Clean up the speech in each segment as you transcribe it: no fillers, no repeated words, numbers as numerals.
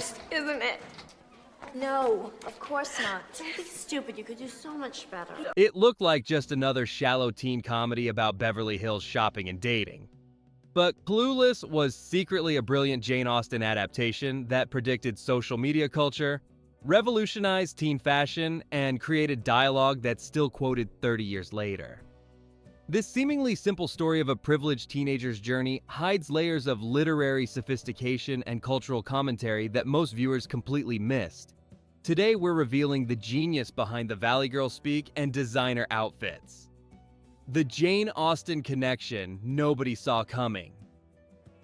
worst, isn't it? No, of course not. Don't be stupid. You could do so much better. It looked like just another shallow teen comedy about Beverly Hills shopping and dating. But Clueless was secretly a brilliant Jane Austen adaptation that predicted social media culture, revolutionized teen fashion, and created dialogue that's still quoted 30 years later. This seemingly simple story of a privileged teenager's journey hides layers of literary sophistication and cultural commentary that most viewers completely missed. Today, we're revealing the genius behind the Valley Girl speak and designer outfits. The Jane Austen connection nobody saw coming.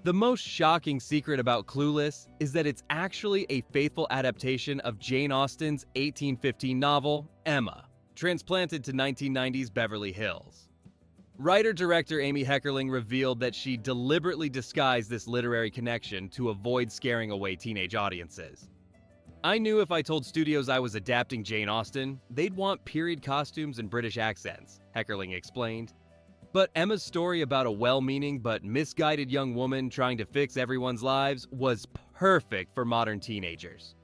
The most shocking secret about Clueless is that it's actually a faithful adaptation of Jane Austen's 1815 novel, Emma, transplanted to 1990s Beverly Hills. Writer-director Amy Heckerling revealed that she deliberately disguised this literary connection to avoid scaring away teenage audiences. I knew if I told studios I was adapting Jane Austen, they'd want period costumes and British accents, Heckerling explained. But Emma's story about a well-meaning but misguided young woman trying to fix everyone's lives was perfect for modern teenagers.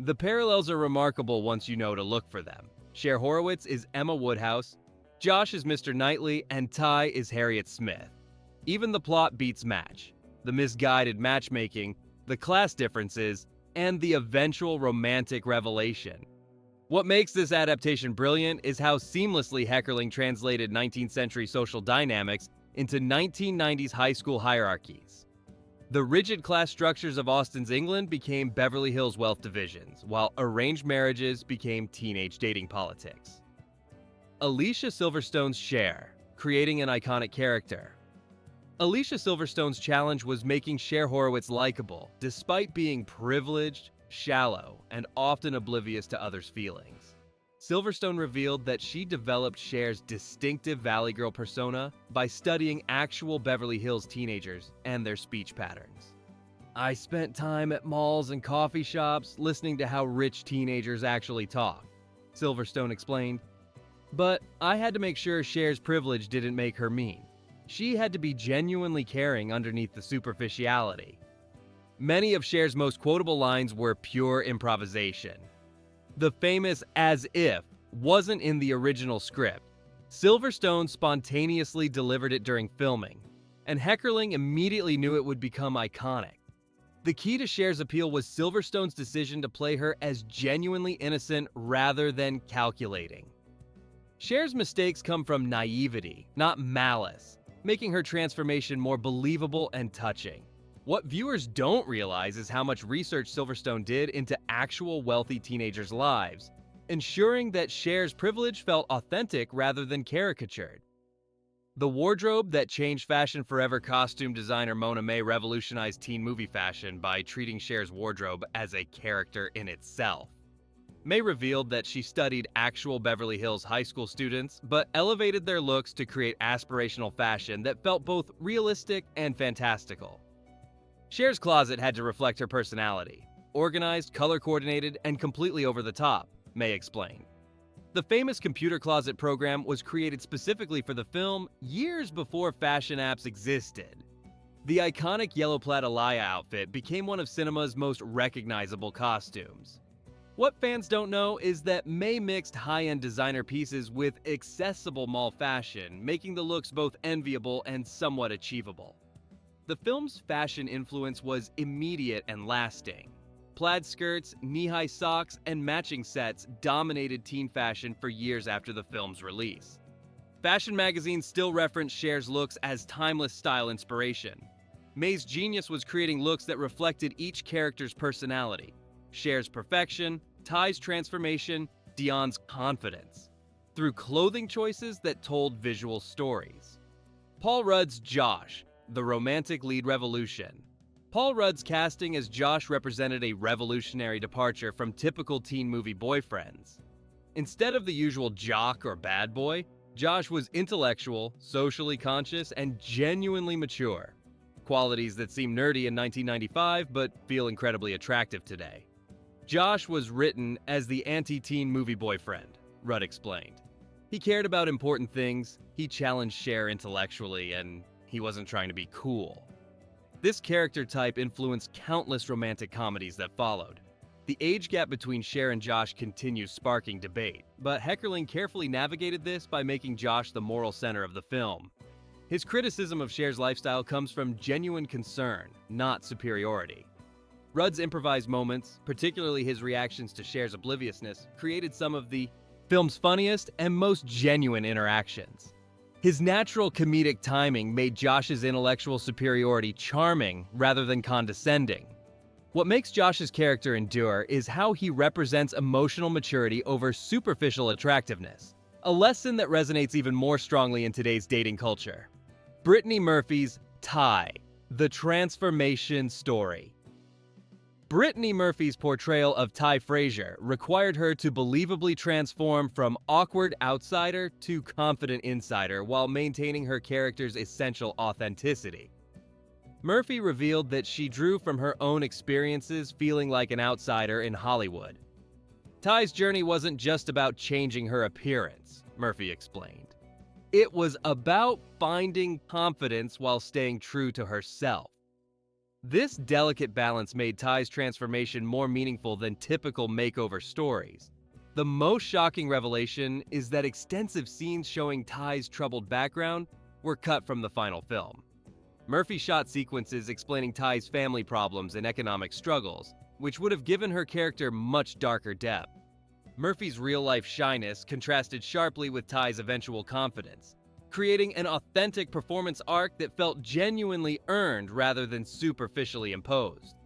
The parallels are remarkable once you know to look for them. Cher Horowitz is Emma Woodhouse, Josh is Mr. Knightley, and Ty is Harriet Smith. Even the plot beats match. The misguided matchmaking, the class differences, and the eventual romantic revelation. What makes this adaptation brilliant is how seamlessly Heckerling translated 19th century social dynamics into 1990s high school hierarchies. The rigid class structures of Austen's England became Beverly Hills wealth divisions, while arranged marriages became teenage dating politics. Alicia Silverstone's Cher, creating an iconic character. Alicia Silverstone's challenge was making Cher Horowitz likable, despite being privileged, shallow, and often oblivious to others' feelings. Silverstone revealed that she developed Cher's distinctive Valley Girl persona by studying actual Beverly Hills teenagers and their speech patterns. "I spent time at malls and coffee shops listening to how rich teenagers actually talk," Silverstone explained. "But I had to make sure Cher's privilege didn't make her mean. She had to be genuinely caring underneath the superficiality." Many of Cher's most quotable lines were pure improvisation. The famous "as if" wasn't in the original script. Silverstone spontaneously delivered it during filming, and Heckerling immediately knew it would become iconic. The key to Cher's appeal was Silverstone's decision to play her as genuinely innocent rather than calculating. Cher's mistakes come from naivety, not malice, making her transformation more believable and touching. What viewers don't realize is how much research Silverstone did into actual wealthy teenagers' lives, ensuring that Cher's privilege felt authentic rather than caricatured. The wardrobe that changed fashion forever costume designer Mona May revolutionized teen movie fashion by treating Cher's wardrobe as a character in itself. May revealed that she studied actual Beverly Hills high school students, but elevated their looks to create aspirational fashion that felt both realistic and fantastical. Cher's closet had to reflect her personality. Organized, color-coordinated, and completely over the top, May explained. The famous computer closet program was created specifically for the film years before fashion apps existed. The iconic yellow plaid Alicia outfit became one of cinema's most recognizable costumes. What fans don't know is that May mixed high-end designer pieces with accessible mall fashion, making the looks both enviable and somewhat achievable. The film's fashion influence was immediate and lasting. Plaid skirts, knee-high socks, and matching sets dominated teen fashion for years after the film's release. Fashion magazines still reference Cher's looks as timeless style inspiration. May's genius was creating looks that reflected each character's personality. Cher's perfection, Ty's transformation, Dion's confidence, through clothing choices that told visual stories. Paul Rudd's Josh, the romantic lead revolution. Paul Rudd's casting as Josh represented a revolutionary departure from typical teen movie boyfriends. Instead of the usual jock or bad boy, Josh was intellectual, socially conscious, and genuinely mature. Qualities that seem nerdy in 1995 but feel incredibly attractive today. Josh was written as the anti-teen movie boyfriend, Rudd explained. He cared about important things, he challenged Cher intellectually, and he wasn't trying to be cool. This character type influenced countless romantic comedies that followed. The age gap between Cher and Josh continues sparking debate, but Heckerling carefully navigated this by making Josh the moral center of the film. His criticism of Cher's lifestyle comes from genuine concern, not superiority. Rudd's improvised moments, particularly his reactions to Cher's obliviousness, created some of the film's funniest and most genuine interactions. His natural comedic timing made Josh's intellectual superiority charming rather than condescending. What makes Josh's character endure is how he represents emotional maturity over superficial attractiveness, a lesson that resonates even more strongly in today's dating culture. Brittany Murphy's Ty, the transformation story. Brittany Murphy's portrayal of Ty Frazier required her to believably transform from awkward outsider to confident insider while maintaining her character's essential authenticity. Murphy revealed that she drew from her own experiences feeling like an outsider in Hollywood. Ty's journey wasn't just about changing her appearance, Murphy explained. It was about finding confidence while staying true to herself. This delicate balance made Ty's transformation more meaningful than typical makeover stories. The most shocking revelation is that extensive scenes showing Ty's troubled background were cut from the final film. Murphy shot sequences explaining Ty's family problems and economic struggles, which would have given her character much darker depth. Murphy's real-life shyness contrasted sharply with Ty's eventual confidence, creating an authentic performance arc that felt genuinely earned rather than superficially imposed.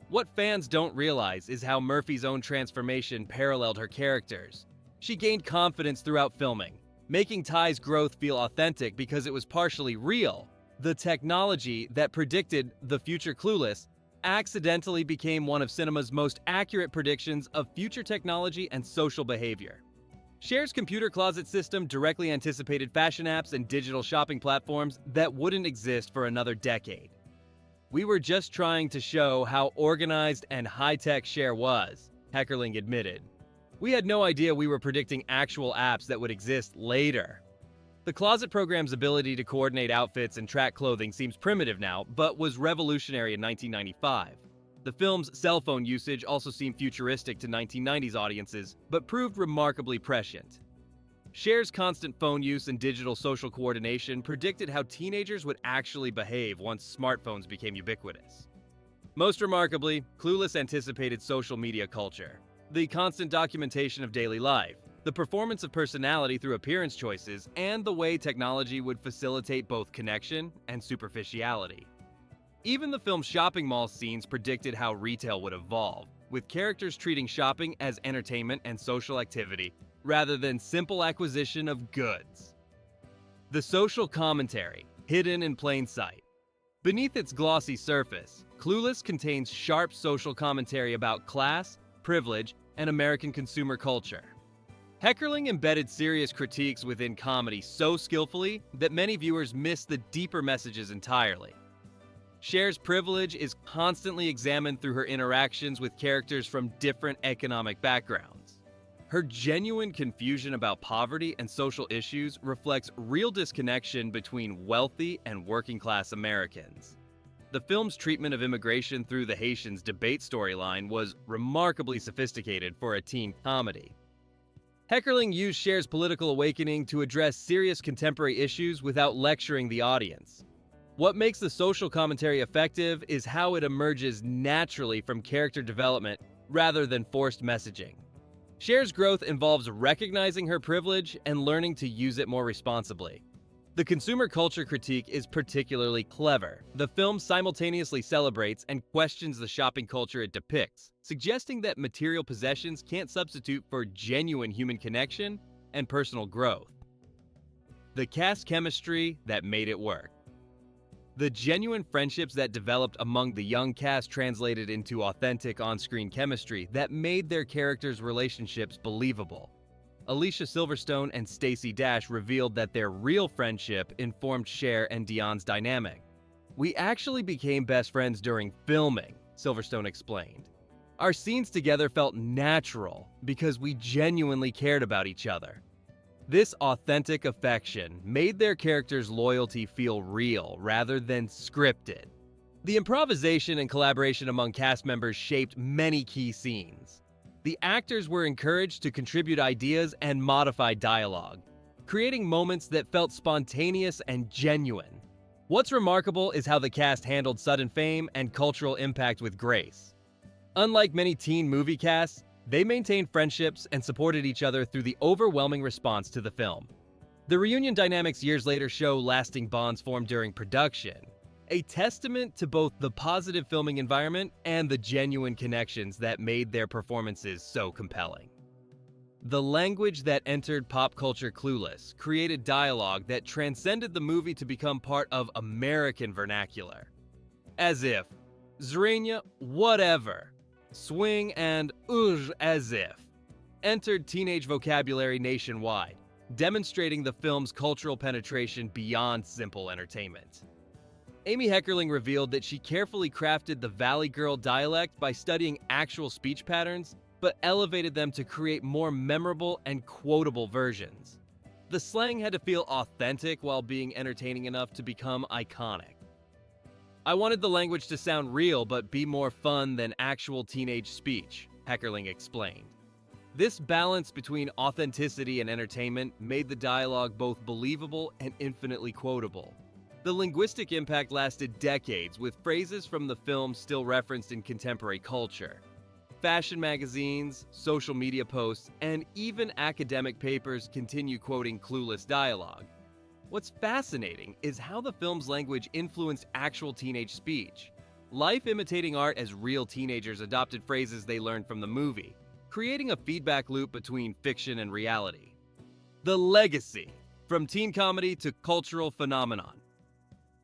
What fans don't realize is how Murphy's own transformation paralleled her characters. She gained confidence throughout filming, making Ty's growth feel authentic because it was partially real. The technology that predicted the future Clueless accidentally became one of cinema's most accurate predictions of future technology and social behavior. Cher's computer closet system directly anticipated fashion apps and digital shopping platforms that wouldn't exist for another decade. "We were just trying to show how organized and high-tech Cher was," Heckerling admitted. "We had no idea we were predicting actual apps that would exist later." The closet program's ability to coordinate outfits and track clothing seems primitive now, but was revolutionary in 1995. The film's cell phone usage also seemed futuristic to 1990s audiences, but proved remarkably prescient. Cher's constant phone use and digital social coordination predicted how teenagers would actually behave once smartphones became ubiquitous. Most remarkably, Clueless anticipated social media culture. The constant documentation of daily life, the performance of personality through appearance choices, and the way technology would facilitate both connection and superficiality. Even the film's shopping mall scenes predicted how retail would evolve, with characters treating shopping as entertainment and social activity rather than simple acquisition of goods. The social commentary, hidden in plain sight. Beneath its glossy surface, Clueless contains sharp social commentary about class, privilege, and American consumer culture. Heckerling embedded serious critiques within comedy so skillfully that many viewers miss the deeper messages entirely. Cher's privilege is constantly examined through her interactions with characters from different economic backgrounds. Her genuine confusion about poverty and social issues reflects real disconnection between wealthy and working-class Americans. The film's treatment of immigration through the Haitians debate storyline was remarkably sophisticated for a teen comedy. Heckerling used Cher's political awakening to address serious contemporary issues without lecturing the audience. What makes the social commentary effective is how it emerges naturally from character development rather than forced messaging. Cher's growth involves recognizing her privilege and learning to use it more responsibly. The consumer culture critique is particularly clever. The film simultaneously celebrates and questions the shopping culture it depicts, suggesting that material possessions can't substitute for genuine human connection and personal growth. The cast chemistry that made it work. The genuine friendships that developed among the young cast translated into authentic on-screen chemistry that made their characters' relationships believable. Alicia Silverstone and Stacey Dash revealed that their real friendship informed Cher and Dion's dynamic. "We actually became best friends during filming," Silverstone explained. "Our scenes together felt natural because we genuinely cared about each other." This authentic affection made their characters' loyalty feel real rather than scripted. The improvisation and collaboration among cast members shaped many key scenes. The actors were encouraged to contribute ideas and modify dialogue, creating moments that felt spontaneous and genuine. What's remarkable is how the cast handled sudden fame and cultural impact with grace. Unlike many teen movie casts, they maintained friendships and supported each other through the overwhelming response to the film. The reunion dynamics years later show lasting bonds formed during production, a testament to both the positive filming environment and the genuine connections that made their performances so compelling. The language that entered pop culture Clueless created dialogue that transcended the movie to become part of American vernacular. As if, Zrenia, whatever, swing and as if, entered teenage vocabulary nationwide, demonstrating the film's cultural penetration beyond simple entertainment. Amy Heckerling revealed that she carefully crafted the Valley Girl dialect by studying actual speech patterns, but elevated them to create more memorable and quotable versions. The slang had to feel authentic while being entertaining enough to become iconic. I wanted the language to sound real but be more fun than actual teenage speech, Heckerling explained. This balance between authenticity and entertainment made the dialogue both believable and infinitely quotable. The linguistic impact lasted decades, with phrases from the film still referenced in contemporary culture. Fashion magazines, social media posts, and even academic papers continue quoting Clueless dialogue. What's fascinating is how the film's language influenced actual teenage speech. Life imitating art as real teenagers adopted phrases they learned from the movie, creating a feedback loop between fiction and reality. The legacy, from teen comedy to cultural phenomenon.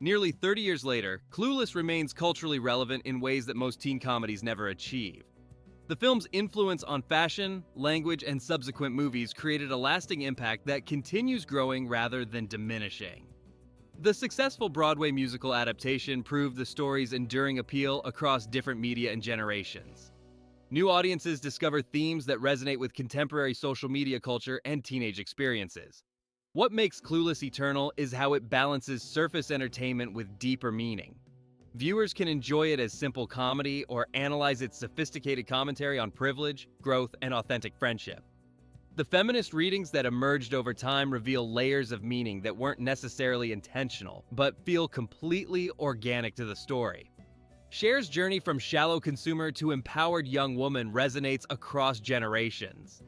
Nearly 30 years later, Clueless remains culturally relevant in ways that most teen comedies never achieve. The film's influence on fashion, language, and subsequent movies created a lasting impact that continues growing rather than diminishing. The successful Broadway musical adaptation proved the story's enduring appeal across different media and generations. New audiences discover themes that resonate with contemporary social media culture and teenage experiences. What makes Clueless eternal is how it balances surface entertainment with deeper meaning. Viewers can enjoy it as simple comedy or analyze its sophisticated commentary on privilege, growth, and authentic friendship. The feminist readings that emerged over time reveal layers of meaning that weren't necessarily intentional, but feel completely organic to the story. Cher's journey from shallow consumer to empowered young woman resonates across generations.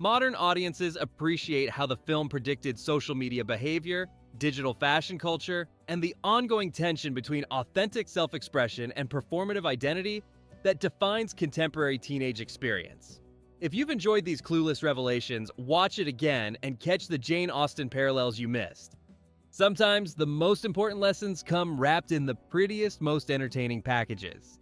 Modern audiences appreciate how the film predicted social media behavior, digital fashion culture, and the ongoing tension between authentic self-expression and performative identity that defines contemporary teenage experience. If you've enjoyed these Clueless revelations, watch it again and catch the Jane Austen parallels you missed. Sometimes the most important lessons come wrapped in the prettiest, most entertaining packages.